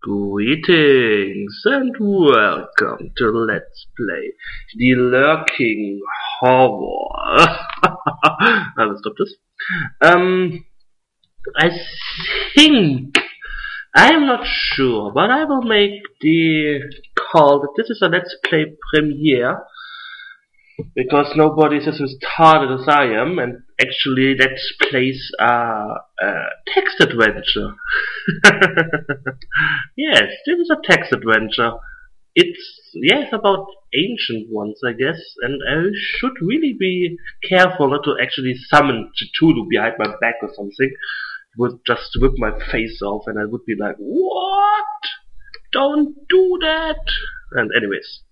Greetings and welcome to Let's Play The Lurking Horror. I will stop this. I think, I'm not sure, but I will make the call that this is a Let's Play premiere, because nobody is as retarded as I am, and actually Let's Plays are text adventure. Yes, this is a text adventure. It's, yes, about ancient ones, I guess, and I should really be careful not to actually summon Cthulhu behind my back or something. It would just whip my face off and I would be like, what? Don't do that! And anyways,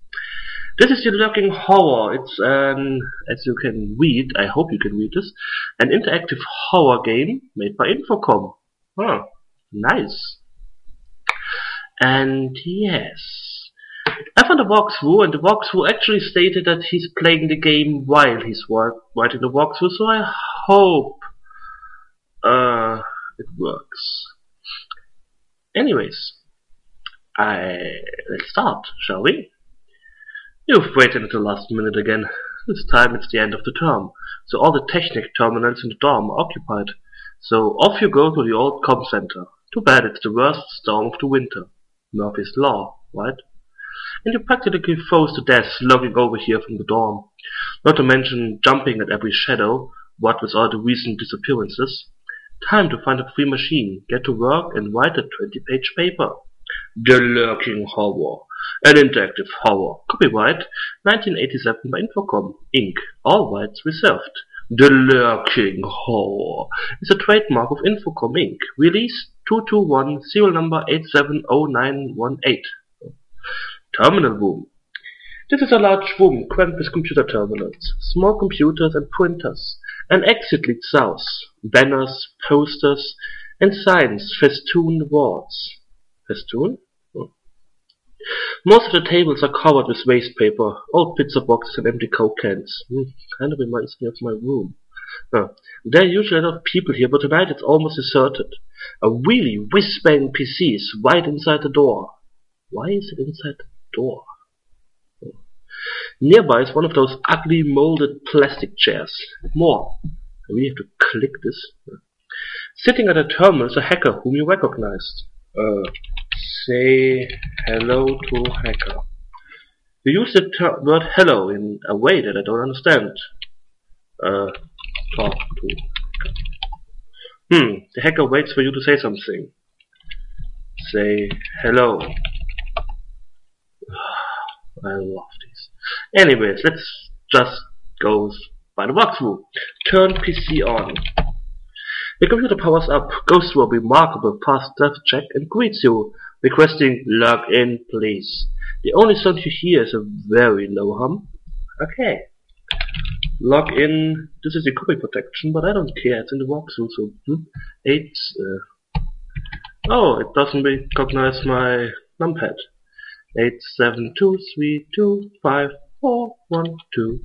this is The Lurking Horror. It's an, as you can read, I hope you can read this, an interactive horror game made by Infocom. Huh, nice. And yes, I found a walkthrough, and the walkthrough actually stated that he's playing the game while he's writing the walkthrough, so I hope it works. Anyways, let's start, shall we? You've waited until the last minute again. This time it's the end of the term, so all the Technic terminals in the dorm are occupied. So off you go to the old comm center. Too bad it's the worst storm of the winter. Murphy's Law, right? And you're practically froze to death logging over here from the dorm. Not to mention jumping at every shadow, what with all the recent disappearances. Time to find a free machine, get to work and write a 20-page paper. The Lurking Horror. An interactive horror. Copyright 1987 by Infocom, Inc. All rights reserved. The Lurking Horror is a trademark of Infocom, Inc. Release 221, serial number 870918. Terminal room. This is a large room crammed with computer terminals, small computers and printers. An exit leads south. Banners, posters, and signs festoon the walls. Festoon? Most of the tables are covered with waste paper, old pizza boxes and empty Coke cans. Kind of reminds me of my room. There are usually a lot of people here, but tonight it's almost deserted. A really whiz-bang PC is right inside the door. Why is it inside the door? Nearby is one of those ugly molded plastic chairs. More. I really have to click this. Sitting at a terminal is a hacker whom you recognized. Say hello to hacker. You use the word hello in a way that I don't understand. Talk to. The hacker waits for you to say something. Say hello. I love these. Anyways, let's just go by the walkthrough. Turn PC on. The computer powers up, goes through a remarkable past stealth check and greets you, requesting log in please. The only sound you hear is a very low hum. Okay. Log in. This is the copy protection, but I don't care, it's in the walkthrough, so oh, it doesn't recognize my numpad. 872325412.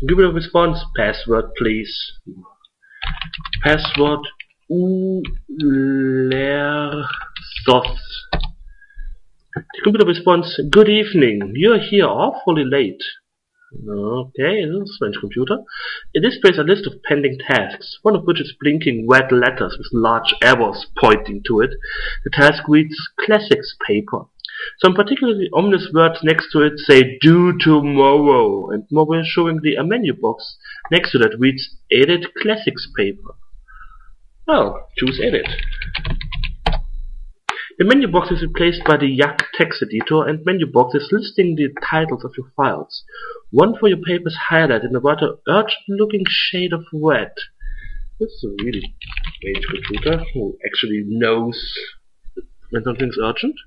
Give it a response. Password please. Password Ulersos. The computer responds, good evening, you're here awfully late. Okay, this is a strange computer. It displays a list of pending tasks, one of which is blinking red letters with large arrows pointing to it. The task reads classics paper. Some particularly ominous words next to it say due tomorrow, and more reassuringly a menu box next to that reads edit classics paper. Well, choose edit. The menu box is replaced by the Yak text editor and menu boxes listing the titles of your files. One for your paper is highlighted in a rather urgent looking shade of red. This is a really strange computer who actually knows when something's urgent.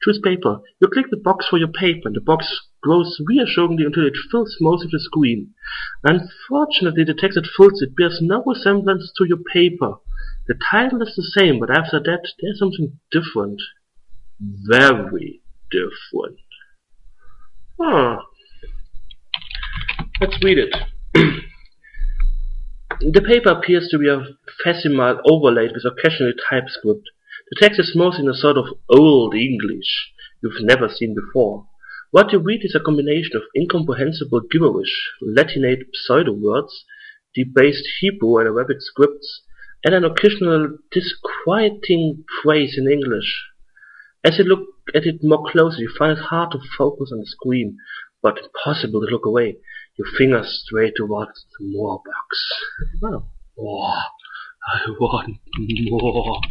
Choose paper. You click the box for your paper and the box grows reassuringly until it fills most of the screen. Unfortunately, the text that fills it bears no resemblance to your paper. The title is the same, but after that there's something different. Very different. Let's read it. The paper appears to be a facsimile overlaid with occasionally typescript. The text is mostly in a sort of old English you've never seen before. What you read is a combination of incomprehensible gibberish, Latinate pseudo-words, debased Hebrew and Arabic scripts, and an occasional disquieting phrase in English. As you look at it more closely, you find it hard to focus on the screen, but impossible to look away. Your fingers stray towards the more box. Oh, more. I want more.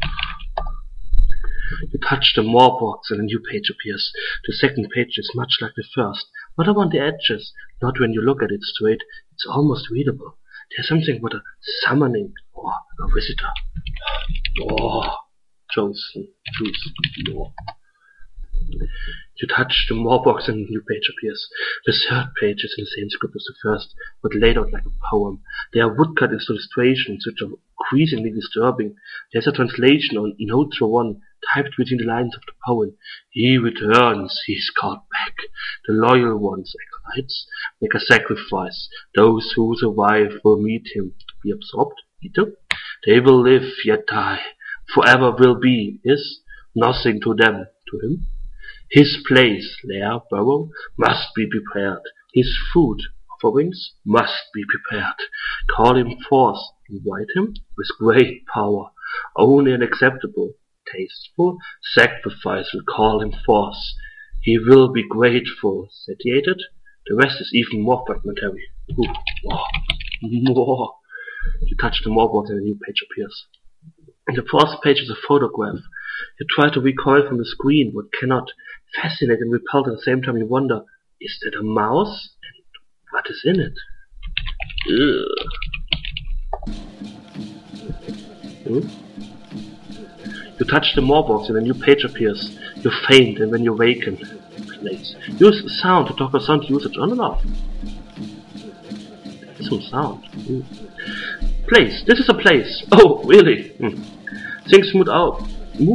You touch the more box and a new page appears. The second page is much like the first, but up on the edges, not when you look at it straight. It's almost readable. There's something about a summoning or a visitor. More. Choose more. You touch the more box and a new page appears. The third page is in the same script as the first, but laid out like a poem. There are woodcut illustrations which are increasingly disturbing. There's a translation on note one, typed between the lines of the poem. He returns, he's called back. The loyal ones, acolytes, make a sacrifice. Those who survive will meet him. Be absorbed, Peter. They will live, yet die. Forever will be, is nothing to them, to him. His place, lair, burrow, must be prepared. His food, offerings, must be prepared. Call him forth, invite him with great power. Only an acceptable, tasteful sacrifice will call him forth. He will be grateful, satiated. The rest is even more fragmentary. Ooh, more. You touch the more board and a new page appears. In the fourth page is a photograph. You try to recoil from the screen, but cannot. Fascinated and repelled at the same time, you wonder, is that a mouse? And what is in it? You touch the more box and a new page appears. You faint, and when you waken, place. Use sound to talk or sound usage on and off. There's some sound. Place. This is a place. Oh, really? Things move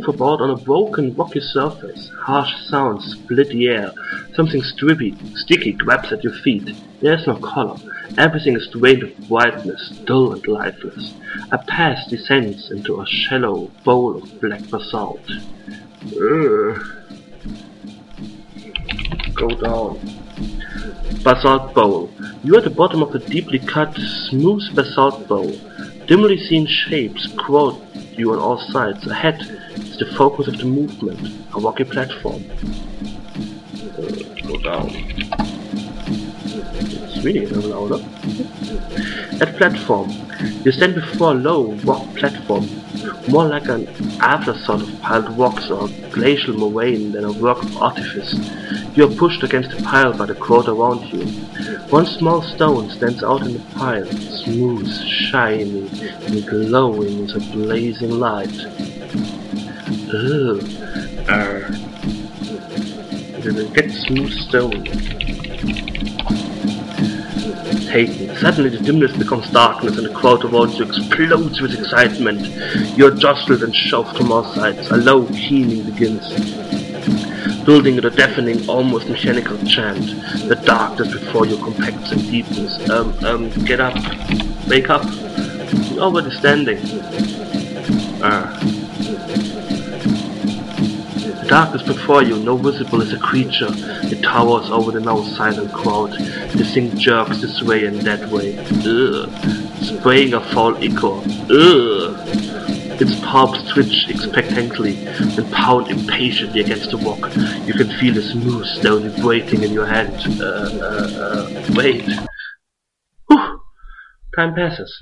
about on a broken, rocky surface. Harsh sounds split the air. Something sticky grabs at your feet. There is no color. Everything is drained of brightness, dull and lifeless. A path descends into a shallow bowl of black basalt. Go down. Basalt bowl. You are at the bottom of a deeply cut, smooth basalt bowl. Dimly seen shapes crowd you on all sides. Ahead is the focus of the movement, a rocky platform. Go down. It's really a little louder. At platform, you stand before a low rock platform, more like an afterthought of piled rocks or glacial moraine than a work of artifice. You are pushed against the pile by the crowd around you. One small stone stands out in the pile, smooth, shiny, and glowing with a blazing light. Get smooth stone. Taken. Suddenly the dimness becomes darkness and the crowd around you explodes with excitement. You are jostled and shoved from all sides. A low keening begins, building a deafening, almost mechanical chant. The darkness before you compacts and deepens. Get up. Wake up. You're already standing. The darkness before you, no visible as a creature. It towers over the now silent crowd. The thing jerks this way and that way. Spraying a foul ichor. Its palms twitch expectantly and pound impatiently against the rock. You can feel the smooth stone vibrating in your hand. Wait. Whew. Time passes.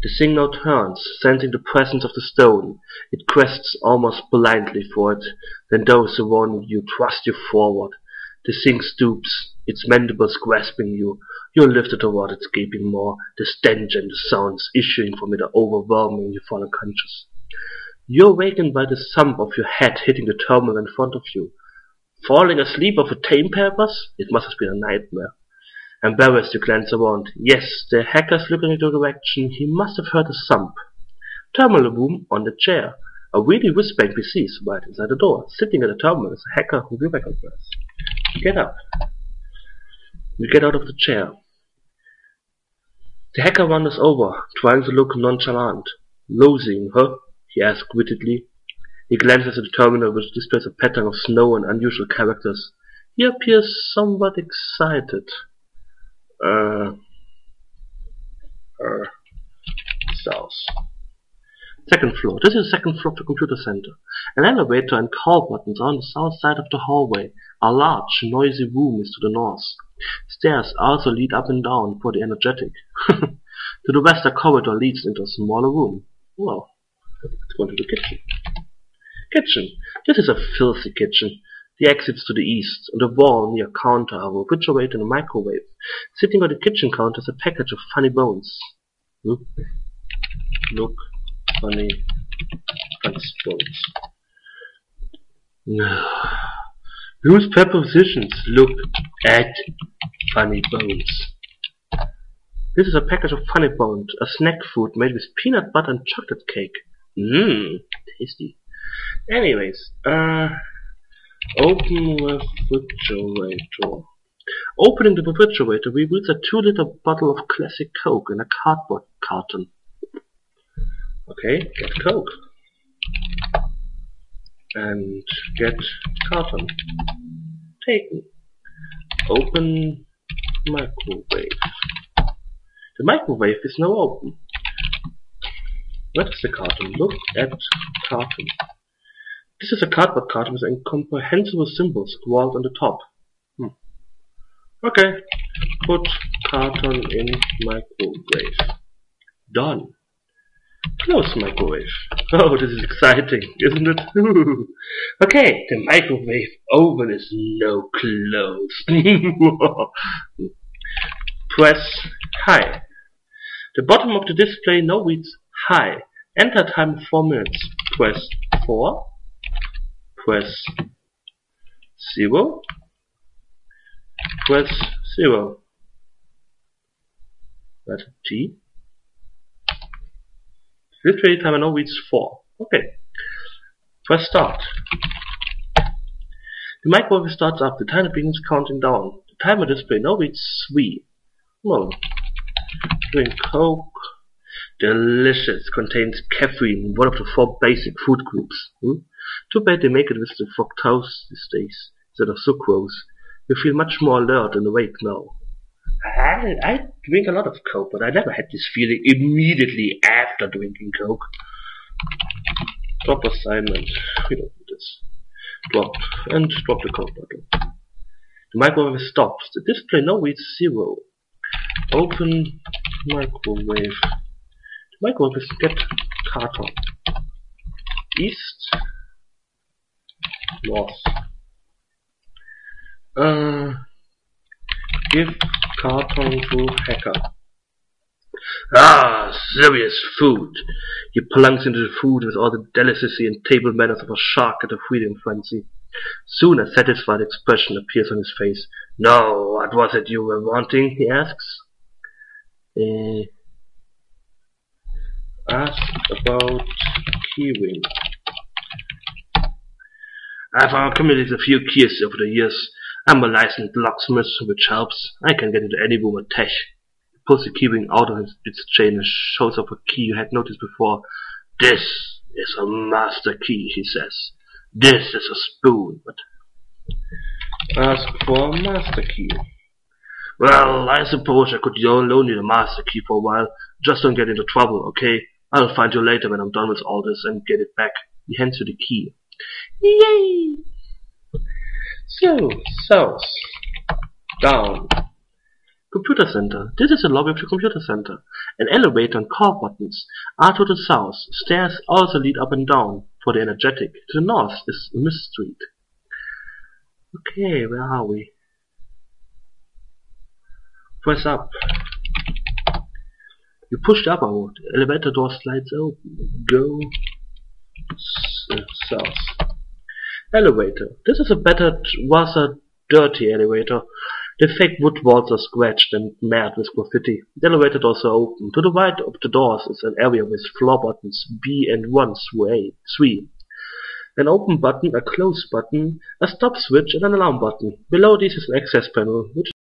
The thing now turns, sensing the presence of the stone. It quests almost blindly for it. Then those around you thrust you forward. The thing stoops, its mandibles grasping you. You're lifted toward its gaping maw. The stench and the sounds issuing from it are overwhelming. You fall unconscious. You're awakened by the thump of your head hitting the terminal in front of you. Falling asleep of a tame purpose? It must have been a nightmare. Embarrassed, you glance around. Yes, the hacker's looking in your direction. He must have heard a thump. Terminal room on the chair. A really whiz-bang PC is right inside the door. Sitting at the terminal is a hacker who you recognize. Get up. You get out of the chair. The hacker wanders over, trying to look nonchalant. Losing, huh? He asks wittedly. He glances at the terminal, which displays a pattern of snow and unusual characters. He appears somewhat excited. South. Second floor. This is the second floor of the computer center. An elevator and call buttons are on the south side of the hallway. A large, noisy room is to the north. Stairs also lead up and down for the energetic. To the west, a corridor leads into a smaller room. Well, let's go into the kitchen. Kitchen. This is a filthy kitchen. The exits to the east. On the wall near a counter are a refrigerator and a microwave. Sitting on the kitchen counter is a package of funny bones. Look, funny bones. Newspaper positions. Look at funny bones. This is a package of funny bones, a snack food made with peanut butter and chocolate cake. Tasty. Anyways, open refrigerator. Opening the refrigerator reveals a 2-liter bottle of classic Coke in a cardboard carton. Okay, get Coke. And get carton. Taken. Open microwave. The microwave is now open. What is the carton? Look at carton. This is a cardboard carton with incomprehensible symbols scrawled on the top. Okay. Put carton in microwave. Done. Close microwave. Oh, this is exciting, isn't it? Okay, the microwave oven is now closed. Press high. The bottom of the display now reads high. Enter time 4 minutes. Press 4. Press 0. Press 0. That's G. Display timer now reads 4. Okay. Press start. The microwave starts up. The timer begins counting down. The timer display now reads 3. Well, drink Coke. Delicious. Contains caffeine, one of the 4 basic food groups. Too bad they make it with the fructose these days instead of sucrose. You feel much more alert and awake now. I drink a lot of Coke, but I never had this feeling immediately after drinking Coke. Drop assignment. We don't do this. Drop. And drop the Coke bottle. The microwave stops. The display now reads 0. Open microwave. The microwave is get carton. East. North. Give carton to hacker. Serious food. He plunks into the food with all the delicacy and table manners of a shark at a feeding frenzy. Soon a satisfied expression appears on his face. "No, what was it you were wanting?" he asks. Ask about keyring. I've accumulated a few keys over the years. I'm a licensed locksmith, which helps. I can get into any room attached. He pulls the keyring out of its chain and shows off a key you had noticed before. "This is a master key," he says. "This is a spoon." But ask for a master key. "Well, I suppose I could loan you the master key for a while. Just don't get into trouble, okay? I'll find you later when I'm done with all this and get it back." He hands you the key. Yay! So, south. Down. Computer center. This is the lobby of the computer center. An elevator and call buttons are to the south. Stairs also lead up and down for the energetic. To the north is Miss Street. Okay, where are we? Press up. You push the up arrow. The elevator door slides open. Go south. Elevator. This is a rather dirty elevator. The fake wood walls are scratched and marred with graffiti. The elevator doors are open. To the right of the doors is an area with floor buttons B and 1 through 3. An open button, a close button, a stop switch and an alarm button. Below this is an access panel, which